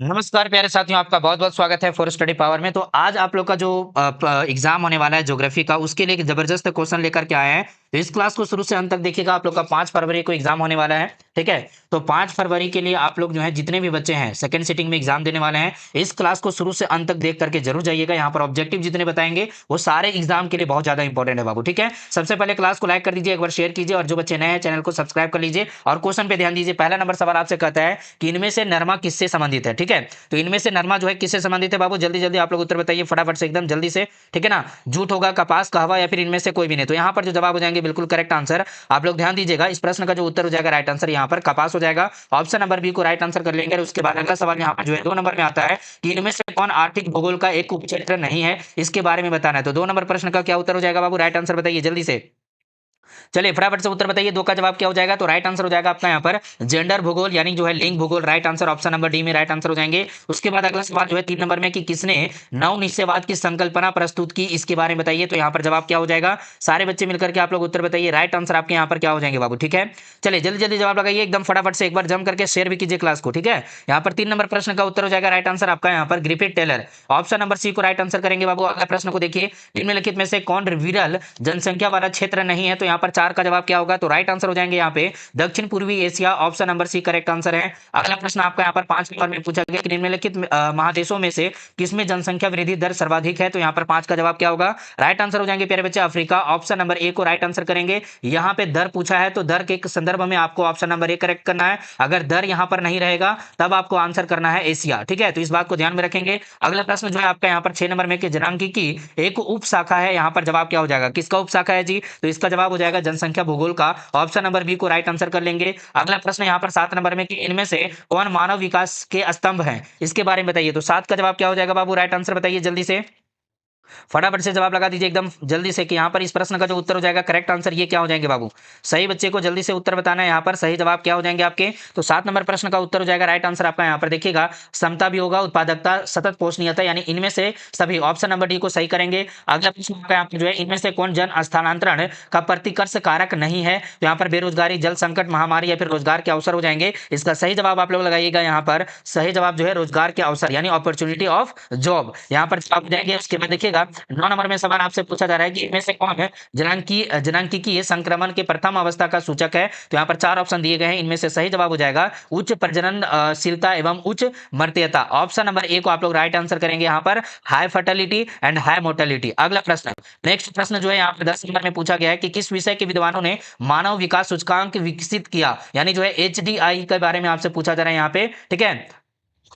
नमस्कार प्यारे साथियों, आपका बहुत-बहुत स्वागत है फॉर स्टडी पावर में। तो आज आप लोग का जो एग्ज़ाम होने वाला है ज्योग्राफी का, उसके लिए एक ज़बरदस्त क्वेश्चन लेकर के आए हैं। तो इस क्लास को शुरू से अंत तक देखिएगा। आप लोग का 5 फरवरी को एग्ज़ाम होने वाला है, ठीक है? तो 5 फरवरी के लिए आप लोग जो है जितने भी बच्चे हैं, सेकंड सिटिंग में एग्ज़ाम देने वाले हैं, इस क्लास को शुरू से अंत तक देख करके ज़रूर जाइएगा। यहाँ पर ऑब्जेक्टिव जितने बताएँगे, वो सारे एग्ज़ाम के लिए बहुत ज़्यादा इंपॉर्टेंट है बाबू, ठीक है? सबसे पहले क्लास को लाइक कर दीजिए, एक बार शेयर कीजिए और जो बच्चे नए हैं चैनल को सब्सक्राइब कर लीजिए और क्वेश्चन पे ध्यान दीजिए। पहला नंबर सवाल आपसे कहता है कि इनमें से नरमा किससे संबंधित है, ठीक है? तो इनमें से नरमा जो है किससे संबंधित है बाबू? जल्दी-जल्दी आप लोग उत्तर बताइए फटाफट से एकदम जल्दी से, ठीक है ना? जूट होगा, कपास, कहवा या फिर इनमें से कोई भी नहीं। तो यहाँ पर जो जवाब हो जाएँगे बिल्कुल करेक्ट आंसर। आप लोग ध्यान दीजिएगा, इस प्रश्न का जो उत्तर हो जाएगा राइट आंसर यहाँ पर कपास हो जाएगा। ऑप्शन नंबर बी को राइट आंसर कर लेंगे और उसके बाद अगला सवाल यहाँ पर जो है 2 नंबर में आता है कि इनमें से कौन आर्थिक भूगोल का एक उपक्षेत्र नहीं है? इसके बारे में बताना है। तो 2 नंबर प्रश्न का क्या उत्तर हो जाएगा बाबू? राइट आंसर बताइए जल्दी से। चलिए फटाफट से उत्तर बताइए, 2 का जवाब क्या हो जाएगा? तो राइट आंसर हो जाएगा आपका यहाँ पर जेंडर भूगोल यानी जो है लिंग भूगोल। Right answer option number D में राइट आंसर हो जाएंगे। उसके बाद अगला सवाल जो है 3 नंबर में कि किसने नवनिश्चयवाद की संकल्पना प्रस्तुत की, इसके बारे में बताइए। तो यहाँ पर जवाब क्या हो जाएगा? सारे बच्चे मिलकर के आप लोग उत्तर बताइए। राइट आंसर आपके यहाँ पर क्या हो जाएंगे बाबू, ठीक है? चलिए जल्दी जल्दी जवाब लगाइए एकदम फटाफट से, एक बार जम करके शेयर भी कीजिए क्लास को, ठीक है? यहाँ पर 3 नंबर प्रश्न का उत्तर हो जाएगा राइट आंसर आपका यहाँ पर Griffith Taylor. Option number C को राइट आंसर करेंगे बाबू। अगला प्रश्न को देखिए, निम्नलिखित में से कौन विरल जनसंख्या वाला क्षेत्र नहीं है? तो यहाँ पर 4 का जवाब क्या होगा? तो राइट आंसर हो जाएंगे यहाँ पे दक्षिण पूर्वी Asia. Option number C correct answer है। अगला प्रश्न आपका यहाँ पर 5 नंबर में पूछा गया कि निम्नलिखित महादेशों में से किसमें जनसंख्या वृद्धि दर सर्वाधिक है? तो यहाँ पर 5 का जवाब क्या होगा? राइट आंसर हो जाएंगे प्यारे बच्चे अफ्रीका। ऑप्शन नंबर ए को राइट आंसर करेंगे। यहाँ पे दर पूछा है तो दर के संदर्भ में आपको ऑप्शन नंबर ए करेक्ट करना है। अगर दर यहाँ पर नहीं रहेगा तब आपको आंसर करना है एशिया, ठीक है? तो इस बात को ध्यान में रखेंगे। अगला प्रश्न जो है आपका यहाँ पर 6 नंबर में कि जनांगीकी एक उप शाखा है। यहाँ पर जवाब क्या हो जाएगा? किसका उप शाखा है जी? तो इसका जवाब हो जाएगा जनसंख्या भूगोल का। ऑप्शन नंबर बी को राइट आंसर कर लेंगे। अगला प्रश्न यहाँ पर 7 नंबर में कि इनमें से कौन मानव विकास के स्तंभ हैं? इसके बारे में बताइए। तो 7 का जवाब क्या हो जाएगा बाबू? राइट आंसर बताइए जल्दी से। फटाफट से जवाब लगा दीजिए एकदम जल्दी से कि यहाँ पर इस प्रश्न का जो उत्तर हो जाएगा करेक्ट आंसर ये क्या हो जाएंगे बाबू? सही बच्चे को जल्दी से उत्तर बताना है। यहाँ पर सही जवाब क्या हो जाएंगे आपके? तो 7 नंबर प्रश्न का उत्तर हो जाएगा राइट आंसर आपका यहाँ पर देखिएगा समता भी होगा, उत्पादकता, सतत पोषणीयता, यानी इनमें से सभी। ऑप्शन नंबर डी को सही करेंगे। अगला प्रश्न आपका यहाँ पर जो है इनमें से कौन जन स्थानांतरण का प्रतिकर्ष कारक नहीं है? तो यहाँ पर बेरोजगारी, जल संकट, महामारी या फिर रोजगार के अवसर हो जाएंगे। इसका सही जवाब आप लोग लगाइएगा। यहाँ पर सही जवाब जो है रोजगार के अवसर यानी अपॉर्चुनिटी ऑफ जॉब, यहाँ पर जवाब हो जाएंगे। उसके बाद देखिएगा 9 नंबर में सवाल आपसे पूछा जा रहा है कि इनमें से कौन है जनांकीय संक्रमण के प्रथम अवस्था का सूचक है? तो यहाँ पर 4 ऑप्शन दिए गए हैं। इनमें से सही जवाब हो जाएगा उच्च प्रजननशीलता एवं उच्च मर्त्यता। ऑप्शन नंबर ए को आप लोग राइट आंसर करेंगे यहाँ पर high fertility and high mortality. अगला प्रश्न, नेक्स्ट प्रश्न जो है यहाँ पर 10 नंबर में पूछा गया है कि किस विषय के विद्वानों ने मानव विकास सूचकांक विकसित किया, यानी जो है एचडीआई के बारे में आपसे पूछा जा रहा है यहाँ पे, ठीक है?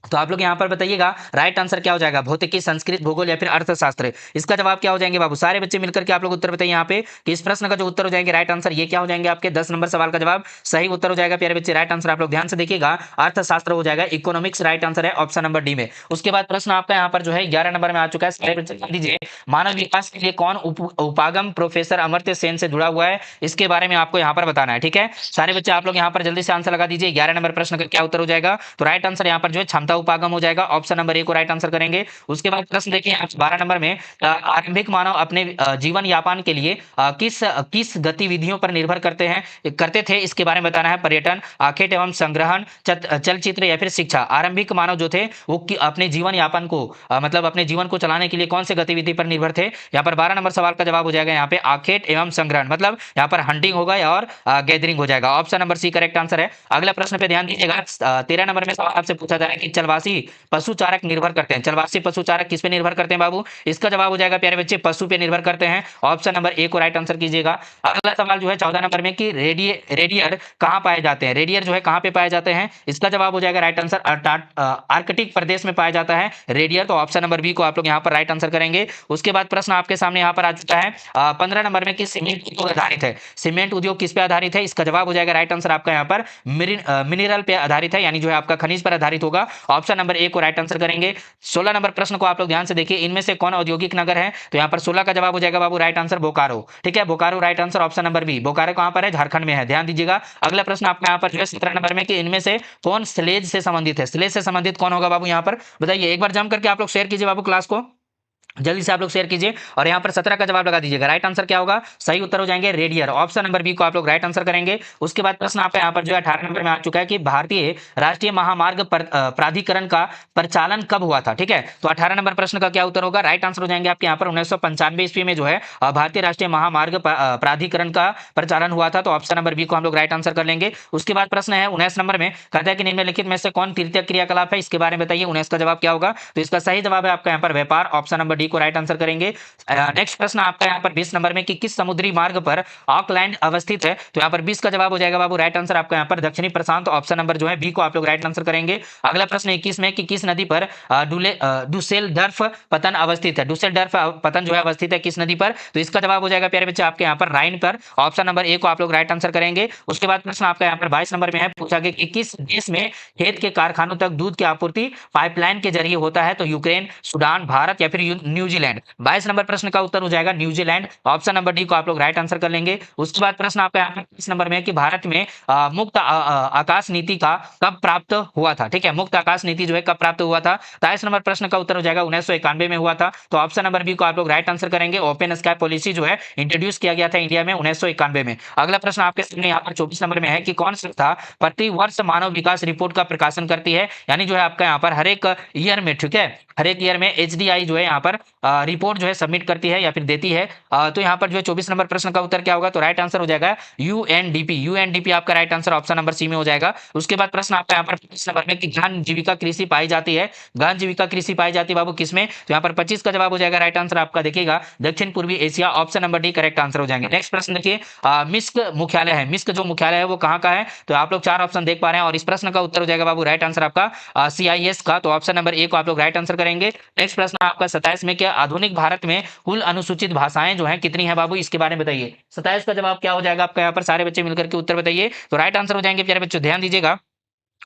तो आप लोग यहाँ पर बताइएगा राइट आंसर क्या हो जाएगा? भौतिकी, संस्कृत, भूगोल या फिर अर्थशास्त्र। इसका जवाब क्या हो जाएंगे बाबू? सारे बच्चे मिलकर के आप लोग उत्तर बताइए यहाँ पे कि इस प्रश्न का जो उत्तर हो जाएंगे राइट आंसर ये क्या हो जाएंगे आपके? 10 नंबर सवाल का जवाब सही उत्तर हो जाएगा प्यारे बच्चे। राइट आंसर आप लोग ध्यान से देखिएगा अर्थशास्त्र हो जाएगा, इकोनॉमिक्स राइट आंसर है ऑप्शन नंबर डी में। उसके बाद प्रश्न आपका यहाँ पर जो है 11 नंबर में आ चुका है। सारे बच्चे ध्यान दीजिए, मानव विकास के लिए कौन उपागम प्रोफेसर अमर्त्य सेन से जुड़ा हुआ है? इसके बारे में आपको यहाँ पर बताना है, ठीक है? सारे बच्चे आप लोग यहाँ पर जल्दी से आंसर लगा दीजिए। 11 नंबर प्रश्न का क्या उत्तर हो जाएगा? तो राइट आंसर यहाँ पर जो है क्षमता उपागम हो जाएगा। ऑप्शन नंबर ए को राइट आंसर करेंगे। उसके बाद प्रश्न देखिए 12 नंबर में आरंभिक मानव अपने जीवन यापन के लिए किस किस गतिविधियों पर निर्भर करते थे? इसके बारे में बताना है। पर्यटन, आखेट एवं संग्रहण, चलचित्र या फिर शिक्षा। आरंभिक मानव जो थे वो अपने जीवन यापन को मतलब अपने जीवन को चलाने के लिए कौन से गतिविधि पर निर्भर थे? यहाँ पर 12 नंबर सवाल का जवाब हो जाएगा यहाँ पे आखेट एवं संग्रहण, मतलब यहाँ पर हंटिंग होगा या और गैदरिंग हो जाएगा। Option number C correct answer है। अगला प्रश्न पे ध्यान दीजिएगा। 13 नंबर में सवाल आपसे पूछा जा रहा है कि चलवासी पशु चारक निर्भर करते हैं। चलवासी पशु चारक किस पे निर्भर करते हैं बाबू? इसका जवाब हो जाएगा प्यारे बच्चे पशु पे निर्भर करते हैं। ऑप्शन नंबर ए को राइट आंसर कीजिएगा। अगला सवाल जो है 14 नंबर में कि रेडियर कहाँ पाए जाते हैं? रेडियर जो है कहाँ पे पाए जाते हैं? इसका जवाब हो जाएगा राइट आंसर आर्कटिक प्रदेश में पाया जाता है रेडियर। तो ऑप्शन नंबर बी को आप लोग यहाँ पर राइट आंसर करेंगे। उसके बाद प्रश्न आपके सामने यहाँ पर आ चुका है 15 नंबर में कि सीमेंट उद्योग आधारित है। सीमेंट उद्योग किस पे आधारित है? इसका जवाब हो जाएगा राइट आंसर आपका यहाँ पर मिनरल पे आधारित है, यानी जो है आपका खनिज पर आधारित होगा। ऑप्शन नंबर ए को राइट आंसर करेंगे। 16 नंबर प्रश्न को आप लोग ध्यान से देखिए, इनमें से कौन औद्योगिक नगर है? तो यहाँ पर 16 का जवाब हो जाएगा बाबू राइट आंसर बोकारो, ठीक है? Bokaro right answer option number B. Bokaro कहाँ पर है? झारखंड में है, ध्यान दीजिएगा। अगला प्रश्न आपका यहाँ पर जो है 17 नंबर में कि इनमें से कौन स्लेज से संबंधित है? स्लेज से संबंधित कौन होगा बाबू यहाँ पर? बताइए, एक बार जम करके आप लोग शेयर कीजिए बाबू क्लास को। जल्दी से आप लोग शेयर कीजिए और यहाँ पर 17 का जवाब लगा दीजिएगा। राइट आंसर क्या होगा? सही उत्तर हो जाएंगे रेडियर, ऑप्शन नंबर बी को आप लोग राइट आंसर करेंगे। उसके बाद प्रश्न आपका यहाँ पर जो है 18 नंबर में आ चुका है कि भारतीय राष्ट्रीय महामार्ग प्राधिकरण का परिचालन कब हुआ था। ठीक है, तो 18 नंबर प्रश्न का क्या उत्तर होगा? राइट आंसर हो जाएंगे आपके यहाँ पर 1995 ईस्वी में जो है भारतीय राष्ट्रीय महामार्ग प्राधिकरण का परिचालन हुआ था। तो ऑप्शन नंबर बी को हम लोग राइट आंसर कर लेंगे। उसके बाद प्रश्न है 19 नंबर में, कहता है कि निम्नलिखित में से कौन तृतीय क्रियाकलाप है, इसके बारे में बताइए। 19 का जवाब क्या होगा? तो इसका सही जवाब है आपका यहाँ पर व्यापार, ऑप्शन नंबर डी को राइट आंसर करेंगे। नेक्स्ट प्रश्न आपका यहाँ पर 20 नंबर में कि किस समुद्री मार्ग पर ऑकलैंड अवस्थित है। तो यहाँ पर 20 का जवाब हो जाएगा बाबू राइट आंसर आपका यहाँ पर दक्षिणी प्रशांत, ऑप्शन नंबर जो है बी को आप लोग राइट आंसर करेंगे। अगला प्रश्न 21 में कि किस नदी पर डुसेलडर्फ पतन अवस्थित है। डुसेलडर्फ पतन जो है अवस्थित है किस नदी पर? तो इसका जवाब हो जाएगा प्यारे बच्चे आपके यहाँ पर राइन पर, ऑप्शन नंबर ए को आप लोग राइट आंसर करेंगे। उसके बाद प्रश्न आपका यहाँ पर 22 नंबर में है, पूछा गया कि किस देश में खेत के कारखानों तक दूध की आपूर्ति पाइपलाइन के जरिए होता है। तो यूक्रेन, सूडान, भारत या फिर न्यूजीलैंड। 22 नंबर प्रश्न का उत्तर हो जाएगा न्यूजीलैंड, ऑप्शन नंबर डी को आप लोग राइट आंसर कर लेंगे। उसके बाद प्रश्न आपका यहाँ पर 30 नंबर में है कि भारत में मुक्त आकाश नीति का कब प्राप्त हुआ था। ठीक है, मुक्त आकाश नीति जो है कब प्राप्त हुआ था। 23 नंबर प्रश्न का उत्तर हो जाएगा 1991 में हुआ था। तो ऑप्शन नंबर बी को आप लोग राइट आंसर करेंगे। ओपन स्काई पॉलिसी जो है इंट्रोड्यूस किया गया था इंडिया में 1991 में। अगला प्रश्न आपके सामने यहाँ पर 24 नंबर में है कि कौन संस्था प्रति वर्ष मानव विकास रिपोर्ट का प्रकाशन करती है। यानी जो है आपका यहाँ पर हर एक ईयर में, ठीक है, हर एक ईयर में एचडीआई जो है यहाँ पर रिपोर्ट जो है सबमिट करती है या फिर देती है। तो यहाँ पर जो है 24 नंबर प्रश्न का उत्तर क्या होगा? तो राइट आंसर हो जाएगा यूएनडीपी। यूएनडीपी आपका right answer option number C में हो जाएगा। उसके बाद प्रश्न आपका यहाँ पर 25 नंबर में कि गहन जीविका कृषि पाई जाती है। गहन जीविका कृषि पाई जाती है बाबू किसमें? तो यहाँ पर 25 का जवाब हो जाएगा राइट आंसर आपका देखिएगा दक्षिण पूर्वी Asia, option number D correct answer हो जाएंगे। नेक्स्ट प्रश्न देखिए, मिस्क मुख्यालय है, मिस्क जो मुख्यालय है वो कहाँ का है? तो आप लोग 4 ऑप्शन देख पा रहे हैं और इस प्रश्न का उत्तर हो जाएगा बाबू राइट आंसर आपका सीआईएस का। तो ऑप्शन नंबर ए को आप लोग राइट आंसर करेंगे। नेक्स्ट प्रश्न आपका 27 में, क्या आधुनिक भारत में कुल अनुसूचित भाषाएं जो हैं कितनी है बाबू, इसके बारे में बताइए। 27 का जवाब क्या हो जाएगा आपका यहाँ पर? सारे बच्चे मिलकर के उत्तर बताइए। तो राइट आंसर हो जाएंगे प्यारे बच्चों, ध्यान दीजिएगा,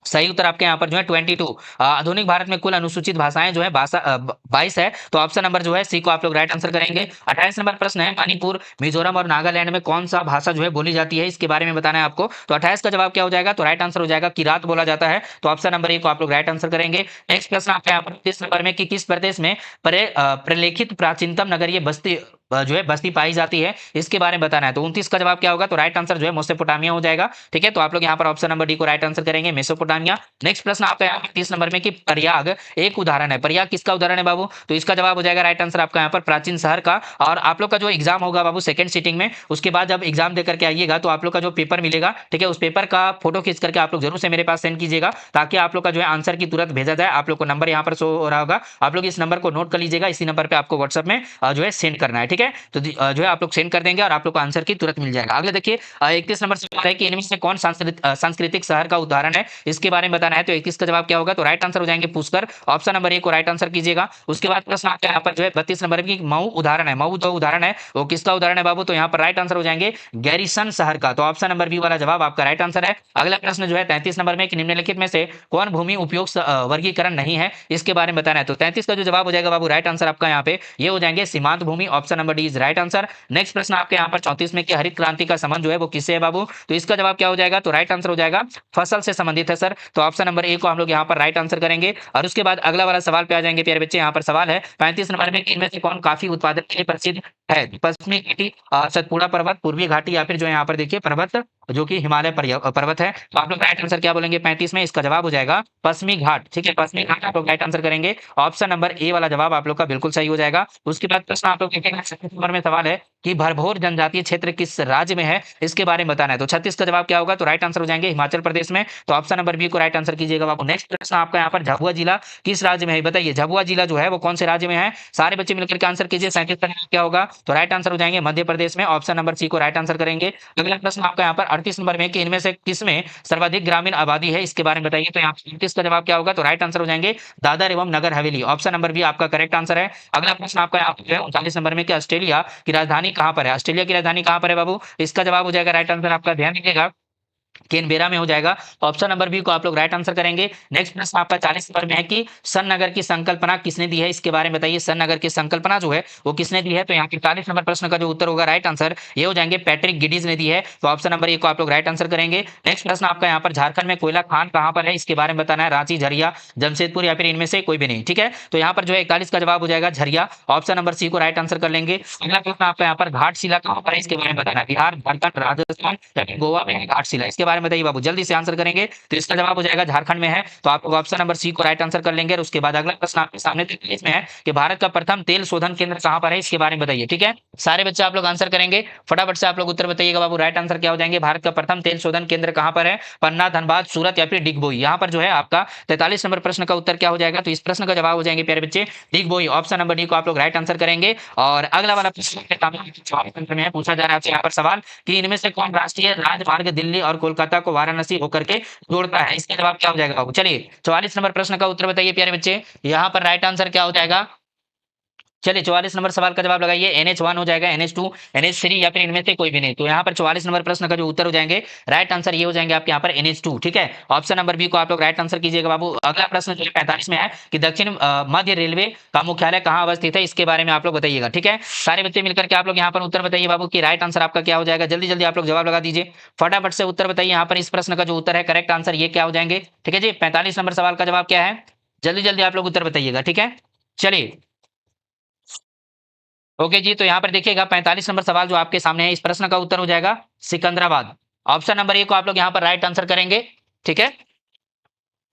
सही उत्तर आपके यहाँ पर जो है 22। आधुनिक भारत में कुल अनुसूचित भाषाएं जो है 22 है। तो ऑप्शन नंबर जो है सी को आप लोग राइट आंसर करेंगे। 28 नंबर प्रश्न है, मणिपुर, मिजोरम और नागालैंड में कौन सा भाषा जो है बोली जाती है, इसके बारे में बताना है आपको। तो 28 का जवाब क्या हो जाएगा? तो राइट आंसर हो जाएगा किरात बोला जाता है। तो ऑप्शन नंबर ए को आप लोग राइट आंसर करेंगे। नेक्स्ट प्रश्न आपका यहाँ पर 30 नंबर में कि किस प्रदेश में प्रलेखित प्राचीनतम नगरीय बस्ती जो है बस्ती पाई जाती है, इसके बारे में बताना है। तो 29 का जवाब क्या होगा? तो राइट आंसर जो है मेसोपोटामिया हो जाएगा। ठीक है, तो आप लोग यहाँ पर ऑप्शन नंबर डी को राइट आंसर करेंगे, मेसोपोटामिया। नेक्स्ट प्रश्न आपका यहाँ पर 30 नंबर में कि प्रयाग एक उदाहरण है। प्रयाग किसका उदाहरण है बाबू? तो इसका जवाब हो जाएगा राइट आंसर आपका यहाँ पर प्राचीन शहर का। और आप लोग का जो एग्जाम होगा बाबू सेकंड सीटिंग में, उसके बाद जब एग्जाम देकर के आइएगा तो आप लोग का जो पेपर मिलेगा, ठीक है, उस पेपर का फोटो खींच करके आप लोग जरूर से मेरे पास सेंड कीजिएगा, ताकि आप लोग का जो है आंसर की तुरंत भेजा जाए। आप लोग को नंबर यहाँ पर शो हो रहा होगा, आप लोग इस नंबर को नोट कर लीजिएगा, इसी नंबर पर आपको व्हाट्सएप में जो है सेंड करना है। ठीक है, तो जो है आप लोग सेंड कर देंगे और आप लोग को आंसर की तुरंत मिल जाएगा। अगले देखिए 31 नंबर सवाल है कि इनमें से कौन सांस्कृतिक शहर का उदाहरण है, इसके बारे में बताना है। तो 31 का जवाब क्या होगा? तो राइट आंसर हो जाएंगे पुष्कर, ऑप्शन नंबर ए को राइट आंसर कीजिएगा। उसके बाद प्रश्न आपका यहाँ पर जो है 32 नंबर की मऊ उदाहरण है। मऊ जो उदाहरण है वो किसका उदाहरण है बाबू? तो यहाँ पर राइट आंसर हो जाएंगे गैरिसन शहर का। तो ऑप्शन नंबर बी वाला जवाब आपका राइट आंसर है। अगला प्रश्न जो है 33 नंबर में कि निम्नलिखित में से कौन भूमि उपयोग वर्गीकरण नहीं है, इसके बारे में बताना है। तो 33 का जो जवाब हो जाएगा बाबू राइट आंसर आपका यहाँ पे ये हो जाएंगे सीमांत भूमि, option number D is right answer. Next प्रश्न आपके यहाँ पर 34 में कि हरित क्रांति का संबंध जो है वो किससे है बाबू? तो इसका जवाब क्या हो जाएगा? तो राइट आंसर हो जाएगा फसल से संबंधित है सर। तो ऑप्शन नंबर ए को हम लोग यहाँ पर राइट आंसर करेंगे। और उसके बाद अगला वाला सवाल पे आ जाएंगे प्यारे बच्चे। यहाँ पर सवाल है 35 नंबर में, इनमें से कौन काफी उत्पादन के लिए प्रसिद्ध है? पश्चिमी घाटी, सतपुड़ा पर्वत, पूर्वी घाटी या फिर जो है यहाँ पर देखिए पर्वत जो कि हिमालय पर्वत है। तो आप लोग राइट आंसर क्या बोलेंगे 35 में? इसका जवाब हो जाएगा पश्चिमी घाट। ठीक है, पश्चिमी घाट आप लोग राइट आंसर करेंगे। ऑप्शन नंबर ए वाला जवाब आप लोग का बिल्कुल सही हो जाएगा। उसके बाद प्रश्न आप लोग देखेंगे 36 नंबर में सवाल है कि भरभोर जनजातीय क्षेत्र किस राज्य में है, इसके बारे में बताना है। तो 36 का जवाब क्या होगा? तो राइट आंसर हो जाएंगे हिमाचल प्रदेश में। तो ऑप्शन नंबर बी को राइट आंसर कीजिएगा बाबू। नेक्स्ट प्रश्न आपका यहाँ पर झाबुआ जिला किस राज्य में है, बताइए। झाबुआ जिला जो है वो कौन से राज्य में है? सारे बच्चे मिलकर के आंसर कीजिए। 37 का जवाब क्या होगा? तो राइट आंसर हो जाएंगे मध्य प्रदेश में, ऑप्शन नंबर सी को राइट आंसर करेंगे। अगला प्रश्न आपका यहाँ पर 38 नंबर में कि इनमें से किसमें सर्वाधिक ग्रामीण आबादी है, इसके बारे में बताइए। तो यहाँ 38 का जवाब क्या होगा? तो राइट आंसर हो जाएंगे दादर एवं Nagar Haveli, option number B आपका करेक्ट आंसर है। अगला प्रश्न आपका यहाँ पे 39 नंबर में कि ऑस्ट्रेलिया की राजधानी कहाँ पर है? ऑस्ट्रेलिया की राजधानी कहाँ पर है बाबू? इसका जवाब हो जाएगा राइट आंसर आपका, ध्यान दीजिएगा केनबेरा में हो जाएगा। ऑप्शन नंबर बी को आप लोग राइट आंसर करेंगे। नेक्स्ट प्रश्न आपका 40 नंबर में है कि सन नगर की संकल्पना किसने दी है, इसके बारे में बताइए। सन नगर की संकल्पना जो है वो किसने दी है, तो यहाँ पे 40 नंबर प्रश्न का जो उत्तर होगा राइट आंसर ये हो जाएंगे पैट्रिक गिडीज ने दी है। तो ऑप्शन नंबर ए को आप लोग राइट आंसर करेंगे। नेक्स्ट प्रश्न आपका यहाँ पर झारखंड में कोयला खान कहाँ पर है, इसके बारे में बताना है। रांची, झरिया, जमशेदपुर या फिर इनमें से कोई भी नहीं, ठीक है। तो यहाँ पर जो है 41 का जवाब हो जाएगा झरिया। ऑप्शन नंबर सी को राइट आंसर कर लेंगे। अगला प्रश्न आपका यहाँ पर घाटशिला कहाँ पर है, इसके बारे में बताना है। बिहार, झारखंड, राजस्थान या फिर गोवा में है घाटशिला, इसके बारे में बताइए बाबू, जल्दी से आंसर करेंगे। तो इसका जवाब हो जाएगा झारखंड में है। तो आप लोग ऑप्शन नंबर सी को राइट आंसर कर लेंगे। और उसके बाद अगला प्रश्न आपके सामने 43 में है कि भारत का प्रथम तेल शोधन केंद्र कहाँ पर है, इसके बारे में बताइए, ठीक है। सारे बच्चे आप लोग आंसर करेंगे, फटाफट से आप लोग उत्तर बताइएगा बाबू। राइट आंसर क्या हो जाएंगे, भारत का प्रथम तेल शोधन केंद्र कहाँ पर है, पन्ना, धनबाद, सूरत या फिर डिगबोई। यहाँ पर जो है आपका 43 नंबर प्रश्न का उत्तर क्या हो जाएगा, तो इस प्रश्न का जवाब हो जाएंगे प्यारे बच्चे डिगबोई। ऑप्शन नंबर डी को आप लोग राइट आंसर करेंगे। और अगला वाला प्रश्न में है, पूछा जा रहा है आपसे यहाँ पर सवाल कि इनमें से कौन राष्ट्रीय राजमार्ग दिल्ली और कोलकाता को वाराणसी होकर के जोड़ता है, इसका जवाब क्या हो जाएगा बाबू। चलिए 44 नंबर प्रश्न का उत्तर बताइए प्यारे बच्चे। यहाँ पर राइट आंसर क्या हो जाएगा, चलिए 44 नंबर सवाल का जवाब लगाइए। NH1 हो जाएगा, NH2, NH3 या फिर इनमें से कोई भी नहीं। तो यहाँ पर 44 नंबर प्रश्न का जो उत्तर हो जाएंगे राइट आंसर ये हो जाएंगे आपके यहाँ पर NH2, ठीक है। ऑप्शन नंबर बी को आप लोग राइट आंसर कीजिएगा बाबू। अगला प्रश्न जो 45 में है कि दक्षिण मध्य रेलवे का मुख्यालय कहाँ अवस्थित है, इसके बारे में आप लोग बताइएगा, ठीक है। सारे बच्चे मिलकर के आप लोग यहाँ पर उत्तर बताइए बाबू कि राइट आंसर आपका क्या हो जाएगा। जल्दी जल्दी आप लोग जवाब लगा दीजिए, फटाफट से उत्तर बताइए। यहाँ पर इस प्रश्न का जो उत्तर है करेक्ट आंसर ये क्या हो जाएंगे, ठीक है जी। 45 नंबर सवाल का जवाब क्या है, जल्दी जल्दी आप लोग उत्तर बताइएगा, ठीक है। चलिए ओके जी, तो यहाँ पर देखिएगा 45 नंबर सवाल जो आपके सामने है, इस प्रश्न का उत्तर हो जाएगा सिकंदराबाद। ऑप्शन नंबर ए को आप लोग यहाँ पर राइट आंसर करेंगे, ठीक है।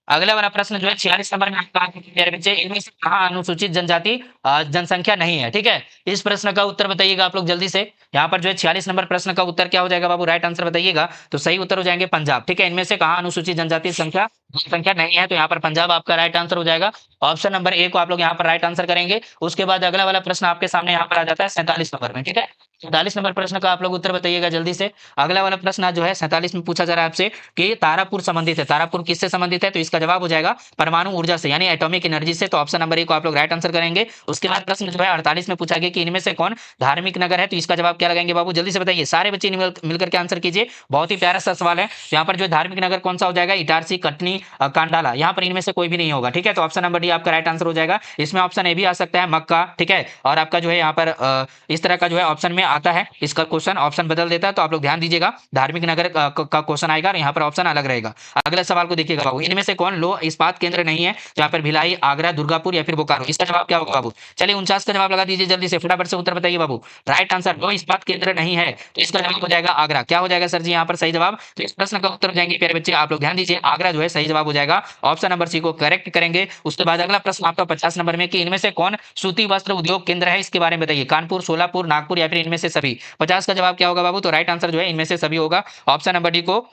अगला वाला प्रश्न जो है 46 नंबर में आपका प्यारे बच्चे, इनमें से कहाँ अनुसूचित जनजाति जनसंख्या नहीं है, ठीक है। इस प्रश्न का उत्तर बताइएगा आप लोग जल्दी से। यहाँ पर जो है 46 नंबर प्रश्न का उत्तर क्या हो जाएगा बाबू, राइट आंसर बताइएगा। तो सही उत्तर हो जाएंगे पंजाब, ठीक है। इनमें से कहाँ अनुसूचित जनजाति जनसंख्या नहीं है, तो यहाँ पर पंजाब आपका राइट आंसर हो जाएगा। ऑप्शन नंबर ए को आप लोग यहाँ पर राइट आंसर करेंगे। उसके बाद अगला वाला प्रश्न आपके सामने यहाँ पर आ जाता है 47 नंबर में, ठीक है। 47 नंबर प्रश्न का आप लोग उत्तर बताइएगा जल्दी से। अगला वाला प्रश्न जो है 47 में पूछा जा रहा है आपसे कि तारापुर संबंधित है, तारापुर किससे संबंधित है, तो इसका जवाब हो जाएगा परमाणु ऊर्जा से, यानी एटॉमिक एनर्जी से। तो ऑप्शन नंबर ए को आप लोग राइट आंसर करेंगे। उसके बाद प्रश्न जो है 48 में पूछा गया कि इनमें से कौन धार्मिक नगर है, तो इसका जवाब क्या लगाएंगे बाबू, जल्दी से बताइए। सारे बच्चे मिलकर के आंसर कीजिए, बहुत ही प्यारा सा सवाल है। यहाँ पर जो धार्मिक नगर कौन सा हो जाएगा, इटारसी, कटनी, कांडाला, यहाँ पर इनमें से कोई भी नहीं होगा, ठीक है। तो ऑप्शन नंबर डी आपका राइट आंसर हो जाएगा। इसमें ऑप्शन ए भी आ सकता है, मक्का, ठीक है। और आपका जो है यहाँ पर इस तरह का जो है ऑप्शन में आता है, इसका क्वेश्चन ऑप्शन बदल देता है। तो आप लोग ध्यान दीजिएगा, धार्मिक नगर का क्वेश्चन आएगा और यहाँ पर ऑप्शन अलग रहेगा। अगले सवाल को देखिएगा बाबू, इनमें से कौन लो इस्पात केंद्र नहीं है, जहाँ पर भिलाई, आगरा, दुर्गापुर या फिर बोकारो, इसका जवाब क्या होगा बाबू। चलिए 49 का जवाब लगा दीजिए जल्दी से, फटाफट से उत्तर बताइए बाबू। राइट आंसर लो इस्पात केंद्र नहीं है, तो इसका जवाब हो जाएगा आगरा। क्या हो जाएगा सर जी यहाँ पर सही जवाब, तो इस प्रश्न का उत्तर हो जाएंगे प्यारे बच्चे, आप लोग ध्यान दीजिए, आगरा जो है सही जवाब हो जाएगा। ऑप्शन नंबर सी को करेक्ट करेंगे। उसके बाद अगला प्रश्न आपका 50 नंबर में कि इनमें से कौन सूती वस्त्र उद्योग केंद्र है, इसके बारे में बताइए। कानपुर, सोलापुर, नागपुर या फिर इनमें से सभी। 50 का जवाब क्या होगा बाबू, तो राइट आंसर जो है इनमें से सभी होगा। ऑप्शन नंबर डी को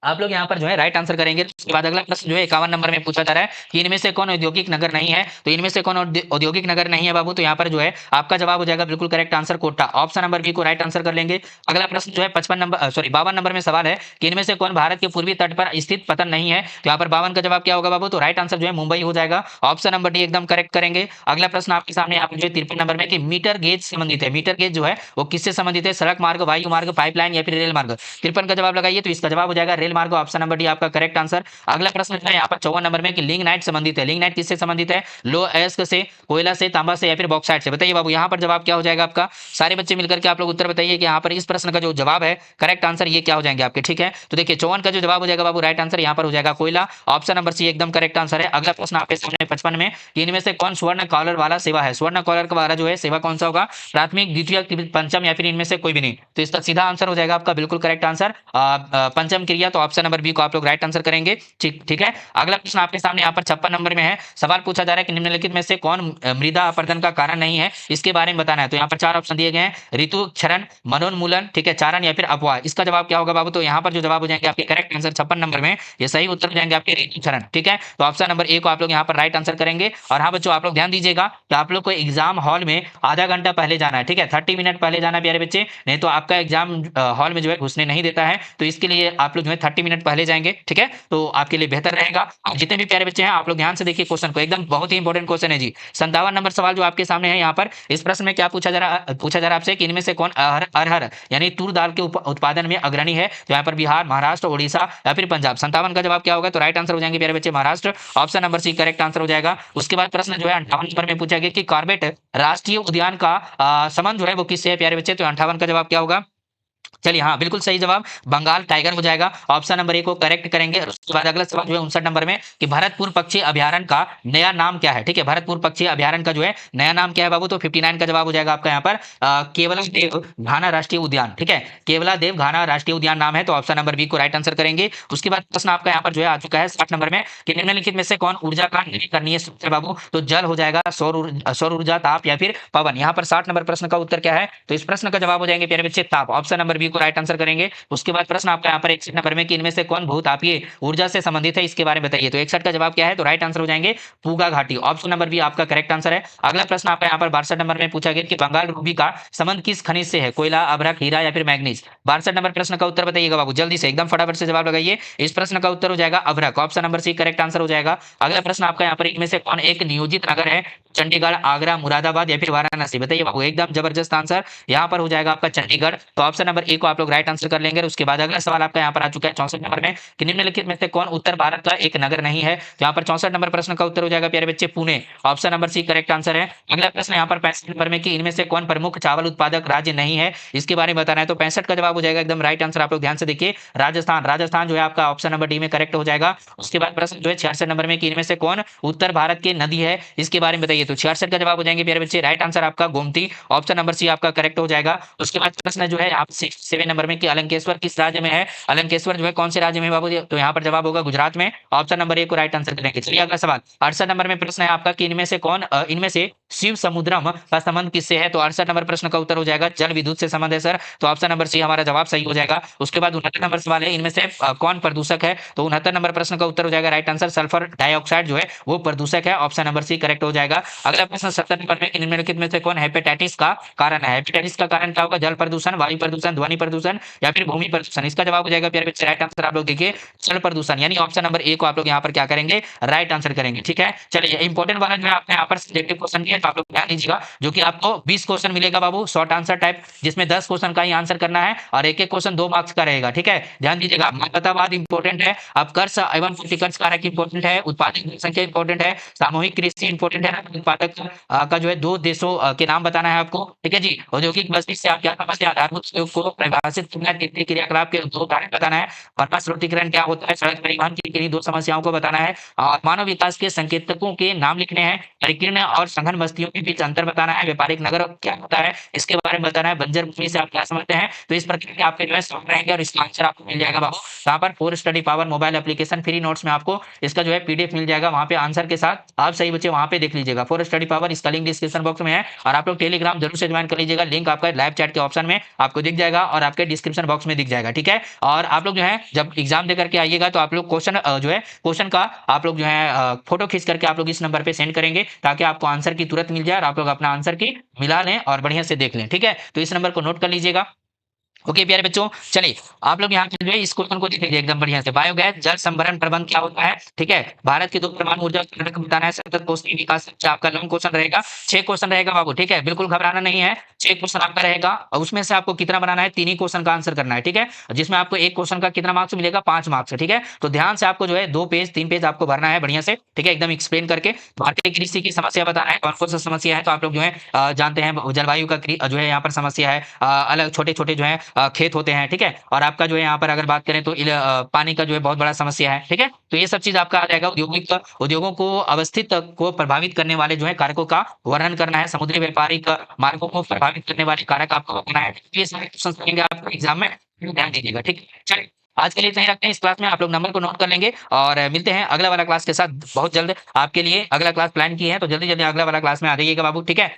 आप लोग यहाँ पर जो है राइट आंसर करेंगे। उसके बाद अगला प्रश्न जो है 51 नंबर में पूछा जा रहा है कि इनमें से कौन औद्योगिक नगर नहीं है, तो इनमें से कौन औद्योगिक नगर नहीं है बाबू, तो यहाँ पर जो है आपका जवाब हो जाएगा बिल्कुल correct answer Kota. Option number B को राइट आंसर कर लेंगे। अगला प्रश्न जो है 52 नंबर में सवाल है कि इनमें से कौन भारत के पूर्वी तट पर स्थित पतन नहीं है, तो यहाँ पर 52 का जवाब क्या होगा बाबू, तो राइट आंसर जो है मुंबई हो जाएगा। ऑप्शन नंबर डी एकदम करेक्ट करेंगे। अगला प्रश्न आपके सामने आप जो है 53 नंबर में कि मीटर गेज संबंधित है, मीटर गेज जो है वो किससे संबंधित है, सड़क मार्ग, वायु मार्ग, पाइपलाइन या फिर रेल मार्ग। 53 का जवाब लगाइए, तो इसका जवाब हो जाएगा रेल मार्ग। ऑप्शन नंबर डी आपका करेक्ट आंसर। अगला प्रश्न है यहाँ पर 54 नंबर में कि लिग्नाइट संबंधित है, लिग्नाइट किससे संबंधित है, लो अयस्क से, कोयला से, तांबा से या फिर बॉक्साइट से। बताइए बाबू यहाँ पर जवाब क्या हो जाएगा आपका। सारे बच्चे मिलकर के आप लोग उत्तर बताइए कि यहाँ पर इस प्रश्न का जो जवाब है करेक्ट आंसर ये क्या हो जाएंगे आपके, ठीक है। तो देखिए 54 का जो जवाब हो जाएगा बाबू राइट आंसर यहाँ पर हो जाएगा कोयला। ऑप्शन नंबर सी एकदम करेक्ट आंसर है। अगला प्रश्न आपके सामने 55 में कि इनमें से कौन स्वर्ण कॉलर वाला सेवा है, स्वर्ण कॉलर वाला जो है सेवा कौन सा होगा, प्राथमिक, द्वितीय, पंचम या फिर इनमें से कोई भी नहीं। तो इसका सीधा आंसर हो जाएगा आपका बिल्कुल करेक्ट आंसर पंचम क्रिया। तो ऑप्शन नंबर बी को आप लोग राइट आंसर करेंगे, ठीक है। अगला प्रश्न आपके सामने यहाँ पर 56 नंबर में है, सवाल पूछा जा रहा है कि निम्नलिखित में से कौन मृदा अपरदन का कारण नहीं है, इसके बारे में बताना है। तो यहाँ पर 4 ऑप्शन दिए गए हैं, ऋतु क्षरण, मनोन्मूलन, ठीक है, चारण या फिर अपवाह। इसका जवाब क्या होगा बाबू, तो यहाँ पर जो जवाब हो जाएंगे आपके करेक्ट आंसर 56 नंबर में ये सही उत्तर हो जाएंगे आपके ऋतु क्षरण, ठीक है। तो ऑप्शन नंबर ए को आप लोग यहाँ पर राइट आंसर करेंगे। और हाँ बच्चों आप लोग ध्यान दीजिएगा कि आप लोग को एग्जाम हॉल में आधा घंटा पहले जाना है, ठीक है, 30 मिनट पहले जाना है प्यारे बच्चे, नहीं तो आपका एग्जाम हॉल में जो है घुसने नहीं देता है। तो इसके लिए आप लोग जो है 30 मिनट पहले जाएंगे, ठीक है, तो आपके लिए बेहतर रहेगा। आप जितने भी प्यारे बच्चे हैं आप लोग ध्यान से देखिए क्वेश्चन को, एकदम बहुत ही इंपॉर्टेंट क्वेश्चन है जी। 57 नंबर सवाल जो आपके सामने है यहाँ पर, इस प्रश्न में क्या पूछा जा रहा आपसे कि इनमें से कौन अरहर यानी तूर दाल के उत्पादन में अग्रणी है? तो यहाँ पर बिहार, महाराष्ट्र, उड़ीसा या फिर पंजाब। 57 का जवाब क्या होगा? तो राइट आंसर हो जाएंगे प्यारे बच्चे Maharashtra, option number C correct answer हो जाएगा। उसके बाद प्रश्न जो है 58 नंबर में पूछा गया कि कॉर्बेट राष्ट्रीय उद्यान का संबंध जो है वो किससे है प्यारे बच्चे? तो 58 का जवाब क्या होगा? चलिए, हाँ बिल्कुल सही जवाब बंगाल टाइगर हो जाएगा, ऑप्शन नंबर ए को करेक्ट करेंगे। और उसके बाद अगला सवाल जो है 59 नंबर में कि भरतपुर पक्षी अभ्यारण्य का नया नाम क्या है? ठीक है, भरतपुर पक्षी अभ्यारण्य का जो है नया नाम क्या है बाबू? तो 59 का जवाब हो जाएगा आपका यहाँ पर केवलादेव घाना राष्ट्रीय उद्यान। ठीक है, केवलादेव घाना राष्ट्रीय उद्यान नाम है, तो ऑप्शन नंबर बी को राइट आंसर करेंगे। उसके बाद प्रश्न आपका यहाँ पर जो है आ चुका है 60 नंबर में कि निम्नलिखित में से कौन ऊर्जा का नवीकरणीय स्रोत है बाबू? तो जल हो जाएगा, सौर ऊर्जा, ताप या फिर पवन। यहाँ पर 60 नंबर प्रश्न का उत्तर क्या है? तो इस प्रश्न का जवाब हो जाएंगे प्यारे बच्चे ताप, ऑप्शन नंबर बी को राइट आंसर करेंगे। उसके बाद प्रश्न आपका यहाँ पर 61 नंबर में कि इनमें से कौन भूतापीय ऊर्जा से संबंधित है, इसके बारे में बताइए। तो 61 का जवाब क्या है? तो राइट आंसर हो जाएंगे पूगा घाटी, ऑप्शन नंबर बी आपका करेक्ट आंसर है। अगला प्रश्न आपका यहाँ पर 62 नंबर में पूछा गया कि बंगाल रूबी का संबंध किस खनिज से है? कोयला, अभ्रक, हीरा या फिर मैग्नीज। 62 नंबर प्रश्न का उत्तर बताइएगा बाबू, जल्दी से एकदम फटाफट से जवाब लगाइए। इस प्रश्न का उत्तर हो जाएगा अभ्रक, option number C correct answer हो जाएगा। अगला प्रश्न आपका यहाँ पर इनमें से कौन एक नियोजित नगर है? चंडीगढ़, आगरा, मुरादाबाद या फिर वाराणसी। बताइए बाबू, एकदम जबरदस्त आंसर यहाँ पर हो जाएगा आपका चंडीगढ़, तो ऑप्शन नंबर ए को आप लोग राइट आंसर कर लेंगे। उसके बाद अगला सवाल आपका यहाँ पर आ चुका है 64 नंबर में कि निम्नलिखित में से कौन उत्तर भारत का एक नगर नहीं है? तो यहाँ पर 64 नंबर प्रश्न का उत्तर हो जाएगा प्यारे बच्चे Pune, option number C correct answer है। अगला प्रश्न यहाँ पर 65 नंबर में कि इनमें से कौन प्रमुख चावल उत्पादक राज्य नहीं है, इसके बारे में बताना है। तो 65 का जवाब हो जाएगा एकदम राइट आंसर, आप लोग ध्यान से देखिए राजस्थान। राजस्थान जो है आपका ऑप्शन नंबर डी में करेक्ट हो जाएगा। उसके बाद प्रश्न जो है 66 नंबर में कि इनमें से कौन उत्तर भारत की नदी है, इसके बारे में बताइए। तो 66 का जवाब हो जाएंगे प्यारे बच्चे राइट आंसर आपका गोमती, ऑप्शन नंबर सी आपका करेक्ट हो जाएगा। उसके बाद प्रश्न जो है आप 67 नंबर में कि अलंकेश्वर किस राज्य में है? अलंकेश्वर जो है कौन से राज्य में बाबू? तो यहाँ पर जवाब होगा गुजरात में, ऑप्शन नंबर ए को राइट आंसर करेंगे। चलिए अगला सवाल 68 नंबर में प्रश्न है आपका कि इनमें से कौन इनमें से शिव समुद्रम का संबंध किससे है? तो 68 नंबर प्रश्न का उत्तर हो जाएगा जल विद्युत से संबंध है सर, तो ऑप्शन नंबर सी हमारा जवाब सही हो जाएगा। उसके बाद 69 नंबर सवाल है इनमें से कौन प्रदूषक है? तो 69 नंबर प्रश्न का उत्तर हो जाएगा राइट आंसर सल्फर डाइऑक्साइड जो है वो प्रदूषक है, ऑप्शन नंबर सी करेक्ट हो जाएगा। अगला प्रश्न 70 नंबर में निम्नलिखित में से कौन हेपेटाइटिस का कारण है? हेपेटाइटिस का कारण क्या होगा? जल प्रदूषण, वायु प्रदूषण, ध्वनि प्रदूषण या फिर भूमि प्रदूषण। इसका जवाब हो जाएगा प्यारे बच्चे राइट आंसर आप लोग देखिए जल प्रदूषण, यानी ऑप्शन नंबर ए को आप लोग यहाँ पर क्या करेंगे? राइट आंसर करेंगे। ठीक है, चलिए इंपॉर्टेंट वाला जो है आपने यहाँ पर सब्जेक्टिव क्वेश्चन दिया, तो आप लोग ध्यान दीजिएगा, जो कि आपको 20 क्वेश्चन मिलेगा बाबू, शॉर्ट आंसर टाइप, जिसमें 10 क्वेश्चन का ही आंसर करना है और एक एक क्वेश्चन 2 मार्क्स का रहेगा। ठीक है, ध्यान दीजिएगा, मानवतावाद इंपॉर्टेंट है, अब कर्स एवं कर्स कारक इंपॉर्टेंट है, उत्पादक जनसंख्या इंपॉर्टेंट है, सामूहिक कृषि इंपॉर्टेंट है, उत्पादक का जो है 2 देशों के नाम बताना है आपको। ठीक है जी, औद्योगिक बस्ती से आप क्या समझते हैं? आधारभूत सहयोग को परिभाषित करना, क्रियाकलाप के 2 कारण बताना है, परमा स्रोतीकरण क्या होता है, सड़क परिवहन की किन्हीं 2 समस्याओं को बताना है, और मानव विकास के संकेतकों के नाम लिखने हैं, परिकीर्ण और सघन बस्तियों के बीच अंतर बताना है, व्यापारिक नगर क्या होता है इसके बारे में बताना है, बंजर भूमि से आप क्या समझते हैं। तो इस प्रकार के आपके जो है सवाल रहेंगे और इसका आंसर आपको मिल जाएगा बाबू। यहाँ पर four study power mobile application free notes में आपको इसका जो है पीडीएफ मिल जाएगा, वहाँ पे आंसर के साथ आप सही बच्चे वहाँ पे देख लीजिएगा। फोर स्टडी पावर इसका लिंक डिस्क्रिप्शन बॉक्स में है, और आप लोग टेलीग्राम जरूर से ज्वाइन कर लीजिएगा, लिंक आपका लाइव चैट के ऑप्शन में आपको दिख जाएगा और आपके डिस्क्रिप्शन बॉक्स में दिख जाएगा। ठीक है, और आप लोग जो है जब एग्जाम दे करके आइएगा तो आप लोग क्वेश्चन जो है क्वेश्चन का आप लोग जो है फोटो खींच करके आप लोग इस नंबर पे सेंड करेंगे, ताकि आपको आंसर की तुरंत मिल जाए और आप लोग अपना आंसर की मिला लें और बढ़िया से देख लें। ठीक है, तो इस नंबर को नोट कर लीजिएगा। ओके प्यारे बच्चों, चलिए आप लोग यहाँ पे जो है इस क्वेश्चन को देख लीजिए एकदम बढ़िया से। बायोगैस जल संभरण प्रबंध क्या होता है? ठीक है, भारत की 2 परमाणु ऊर्जा संयंत्र को बताना है, सतत कोशिकीय विकास अच्छा आपका लॉन्ग क्वेश्चन रहेगा, 6 क्वेश्चन रहेगा बाबू। ठीक है, बिल्कुल घबराना नहीं है, 6 क्वेश्चन आपका रहेगा और उसमें से आपको कितना बनाना है? 3 ही क्वेश्चन का आंसर करना है। ठीक है, जिसमें आपको एक क्वेश्चन का कितना मार्क्स मिलेगा? 5 मार्क्स। ठीक है, तो ध्यान से आपको जो है 2 पेज 3 पेज आपको भरना है बढ़िया से। ठीक है, एकदम एक्सप्लेन करके भारतीय कृषि की समस्या बताना है, कौन कौन सी समस्या है, तो आप लोग जो है जानते हैं जलवायु का जो है यहाँ पर समस्या है, अलग छोटे छोटे जो है खेत होते हैं। ठीक है, और आपका जो है यहाँ पर अगर बात करें तो पानी का जो है बहुत बड़ा समस्या है। ठीक है, तो ये सब चीज आपका आ जाएगा। उद्योगों को अवस्थित को प्रभावित करने वाले जो है कारकों का वर्णन करना है, समुद्री व्यापारिक मार्गों को प्रभावित करने वाले कारक आपको बताना है। ये सारे क्वेश्चन आएंगे आपको एग्जाम में, ध्यान दीजिएगा। ठीक है, चलिए आज के लिए इतना ही रखते हैं। इस क्लास में आप लोग नंबर को नोट कर लेंगे और मिलते हैं अगला वाला क्लास के साथ बहुत जल्द। आपके लिए अगला क्लास प्लान किए हैं, तो जल्दी जल्दी अगला वाला क्लास में आ जाइएगा बाबू। ठीक है।